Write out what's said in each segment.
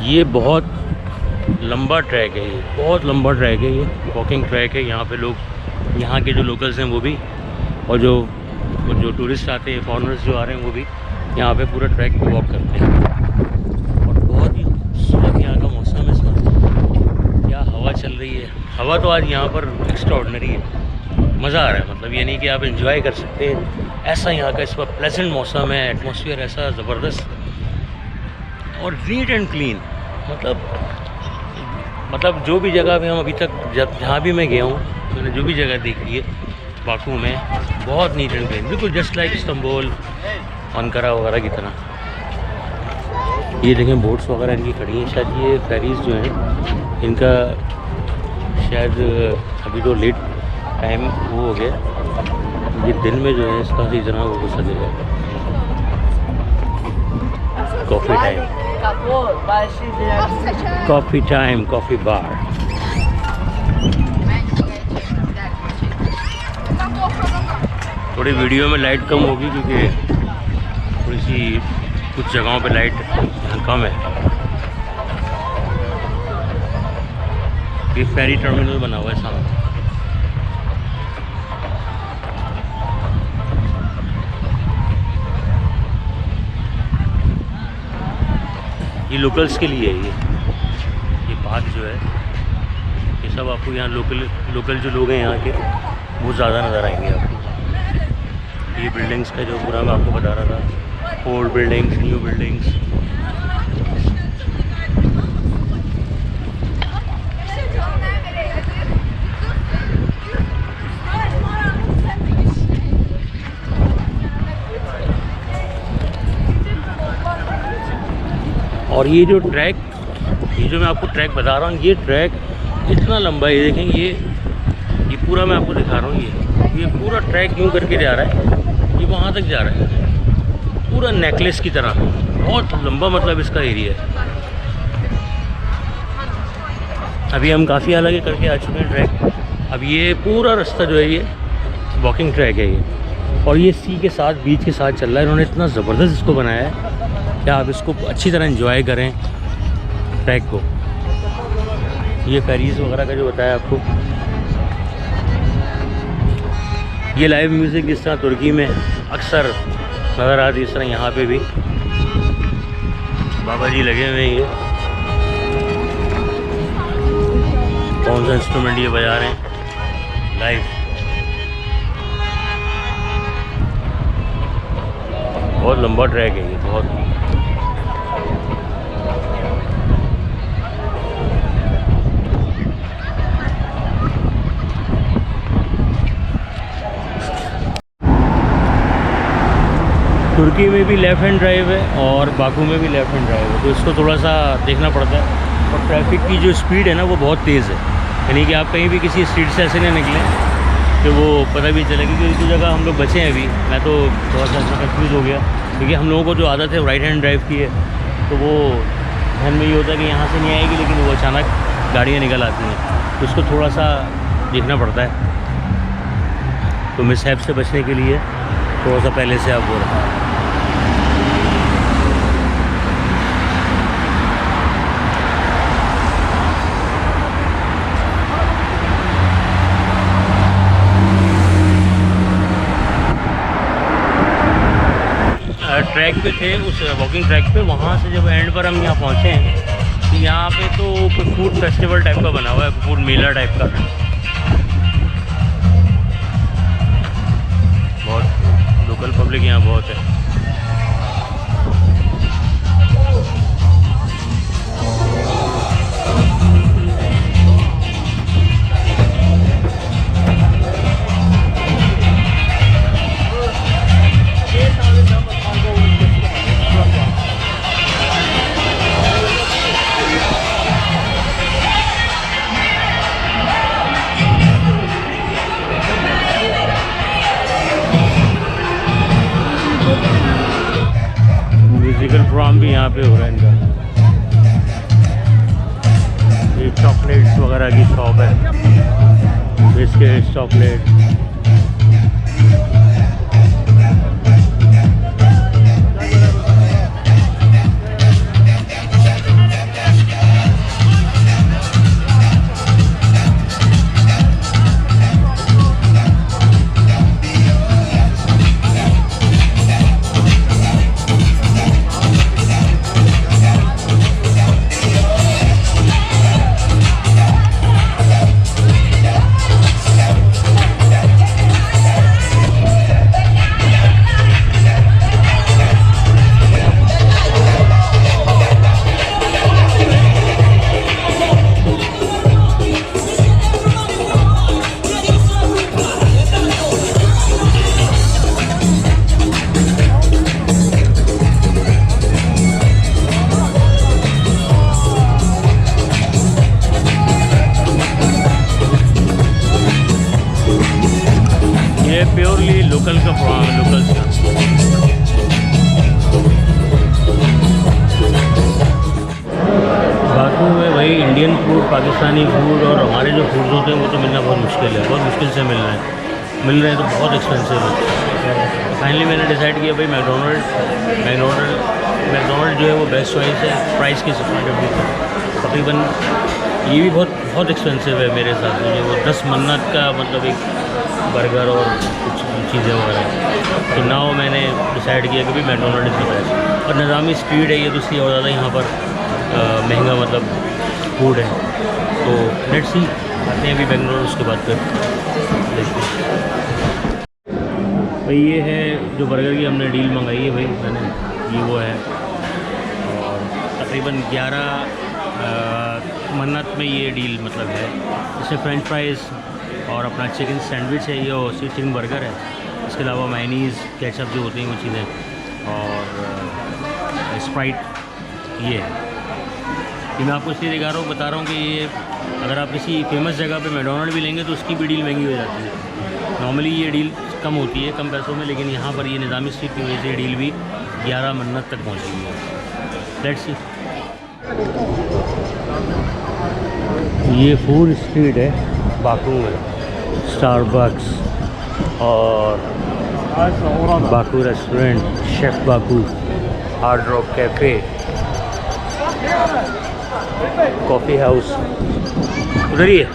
ये बहुत लंबा ट्रैक है, ये बहुत लंबा ट्रैक है, ये वॉकिंग ट्रैक है। यहाँ पे लोग, यहाँ के जो लोकल्स हैं वो भी, और जो टूरिस्ट आते हैं, फॉरेनर्स जो आ रहे हैं वो भी यहाँ पे पूरा ट्रैक पे वॉक करते हैं। और बहुत ही खूबसूरत यहाँ का मौसम है इस वक्त। क्या हवा चल रही है, हवा तो आज यहाँ पर एक्स्ट्राऑर्डिनरी है, मज़ा आ रहा है। मतलब ये नहीं कि आप एंजॉय कर सकते हैं, ऐसा यहाँ का इस वक्त प्लेजेंट मौसम है, एटमॉस्फेयर ऐसा ज़बरदस्त और नीट एंड क्लीन। मतलब जो भी जगह पे हम अभी तक जहाँ भी मैं गया हूँ, मैंने जो भी जगह देखी है बाकू में, बहुत नीट एंड क्लीन, बिल्कुल जस्ट लाइक इस्तांबुल, अंकारा वगैरह की तरह। ये देखें बोट्स वगैरह इनकी खड़ी हैं, शायद ये फेरीज़ जो हैं इनका शायद अभी तो लेट टाइम वो हो गया, ये दिन में जो है इसका सीजन है वो सजेगा। Coffee time, coffee time, coffee bar. थोड़ी वीडियो में लाइट कम होगी क्योंकि थोड़ी सी कुछ जगहों पे लाइट यहाँ कम है। ये फेरी टर्मिनल बना हुआ है सामने। ये लोकल्स के लिए है, ये पार्क जो है, ये सब आपको यहाँ लोकल जो लोग हैं यहाँ के वो ज़्यादा नज़र आएंगे आपको। ये बिल्डिंग्स का जो पूरा मैं आपको बता रहा था, ओल्ड बिल्डिंग्स, न्यू बिल्डिंग्स। और ये जो ट्रैक, ये जो मैं आपको ट्रैक बता रहा हूँ, ये ट्रैक इतना लंबा है, ये देखें, ये पूरा मैं आपको दिखा रहा हूँ। ये पूरा ट्रैक यूँ करके जा रहा है, ये वहाँ तक जा रहा है, पूरा नेकलेस की तरह, बहुत लंबा मतलब इसका एरिया है। अभी हम काफ़ी अलग करके आ चुके हैं ट्रैक। अब ये पूरा रास्ता जो है ये वॉकिंग ट्रैक है ये, और ये सी के साथ, बीच के साथ चल रहा है। इन्होंने इतना ज़बरदस्त इसको बनाया है कि आप इसको अच्छी तरह एंजॉय करें ट्रैक को। ये फेरीज़ वगैरह का जो बताया आपको, ये लाइव म्यूज़िक जिस तरह तुर्की में अक्सर नज़र आती है, इस तरह यहाँ पे भी बाबा जी लगे हुए हैं। ये कौन सा इंस्ट्रूमेंट ये बजा रहे हैं लाइव, बहुत लंबा ट्रैक है ये, बहुत। तुर्की में भी लेफ़्ट हैंड ड्राइव है और बाकू में भी लेफ़्ट हैंड ड्राइव है, तो इसको थोड़ा सा देखना पड़ता है। और ट्रैफिक की जो स्पीड है ना वो बहुत तेज़ है, यानी कि आप कहीं भी किसी स्ट्रीट से ऐसे नहीं निकलें कि वो पता भी चले, क्योंकि जो जगह हम लोग बचे हैं अभी, मैं तो थोड़ा सा कंफ्यूज हो गया, क्योंकि हम लोगों को जो आदत है राइट हैंड ड्राइव की है, तो वो ध्यान में ये होता है कि यहाँ से नहीं आएगी, लेकिन वो अचानक गाड़ियाँ निकल आती हैं, तो उसको थोड़ा सा देखना पड़ता है। तो मिसहैप से बचने के लिए थोड़ा सा पहले से आप बोल रहे हैं। ट्रैक पे थे, उस वॉकिंग ट्रैक पे, वहाँ से जब एंड पर हम यहाँ पहुँचे हैं, तो यहाँ पे तो कोई फूड फेस्टिवल टाइप का बना हुआ है, फूड मेला टाइप का। बहुत लोकल पब्लिक यहाँ बहुत है। म्यूजिकल प्रोग्राम भी यहाँ पे हो रहा है इनका। ये चॉकलेट्स वगैरह की शॉप है, बिस्किट, चॉकलेट। पाकिस्तानी फूड और हमारे जो फूड्स होते हैं वो तो मिलना बहुत मुश्किल है, बहुत मुश्किल से मिल रहे हैं। मिल रहे हैं तो बहुत एक्सपेंसिव है। फाइनली मैंने डिसाइड किया भाई मैकडोनल्ड जो है वो बेस्ट चॉइस है प्राइस के पॉइंट ऑफ व्यू। तकरीबन ये भी बहुत एक्सपेंसिव है मेरे हिसाब से। वो 10 मन्नत का मतलब एक बर्गर और कुछ चीज़ें वगैरह। तो नाउ मैंने डिसाइड किया कि भाई मैकडोनल्ड इज़ द बेस्ट। और निज़ामी स्ट्रीट है ये, तो इसलिए और ज़्यादा यहाँ पर महंगा मतलब फूड है। तो लेट्स सी, आते हैं अभी बेंगलोर, उसके बाद फिर देखते हैं। भाई ये है जो बर्गर की हमने डील मंगाई है भाई मैंने, ये वो है। और तकरीबन 11 मन्नत में ये डील मतलब है। इसमें फ्रेंच फ्राइज़ और अपना चिकन सैंडविच है ये, और चिकन बर्गर है। इसके अलावा मायनीज़ केचप जो होती हैं वो चीज़ें, और स्प्राइट ये है। ये मैं आपको इसलिए दिखा रहा हूँ, बता रहा हूँ कि ये अगर आप किसी फेमस जगह पे मैकडोनल्ड भी लेंगे तो उसकी भी डील महंगी हो जाती है। नॉर्मली ये डील कम होती है, कम पैसों में, लेकिन यहाँ पर ये निज़ामी स्ट्रीट की वजह से डील भी 11 मन्नत तक पहुँची हुई है। Let's see. ये फूड स्ट्रीट है बाकू में, स्टारबक्स और Baku restaurant, chef Baku, hard rock cafe, coffee house उधर ही है।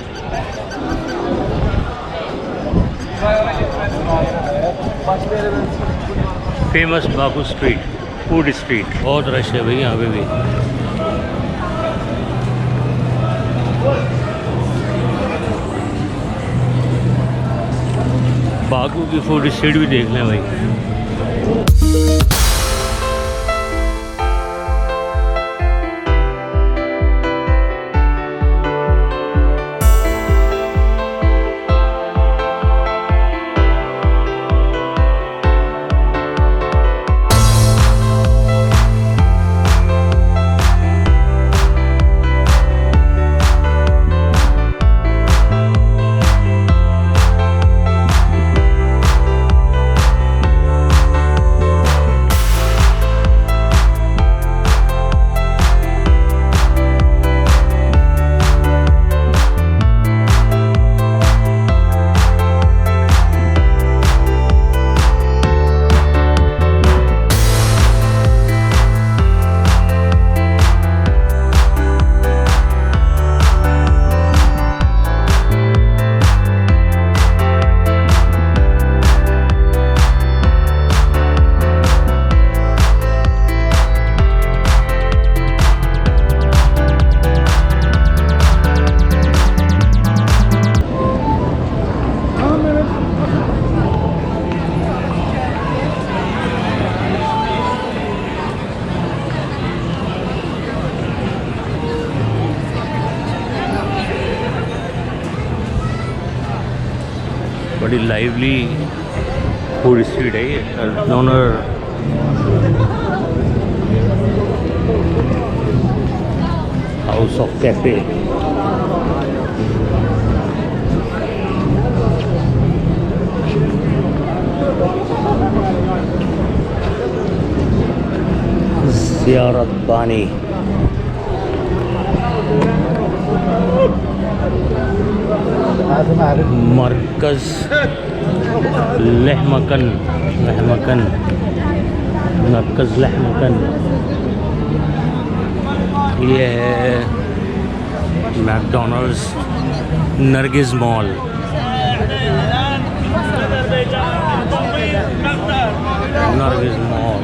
Famous Baku street, food street. बहुत रश है भाई यहाँ पे भी। बाकू की फूड स्ट्रीट भी देख लें भाई। बड़ी लाइवली फूड स्ट्रीट है ये। Donor house of cafe. ज़ियारत बानी। मरकज़ लहमकन, मरकज़ लहमकन। ये है McDonald's Nargis mall. Nargis mall.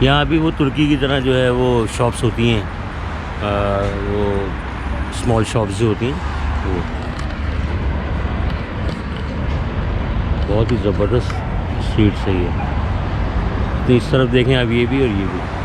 यहाँ भी वो तुर्की की तरह जो है वो शॉप्स होती हैं, वो स्मॉल शॉप्स जो होती हैं वो। बहुत ही ज़बरदस्त स्ट्रीट सही है। तो इस तरफ देखें आप, ये भी और ये भी।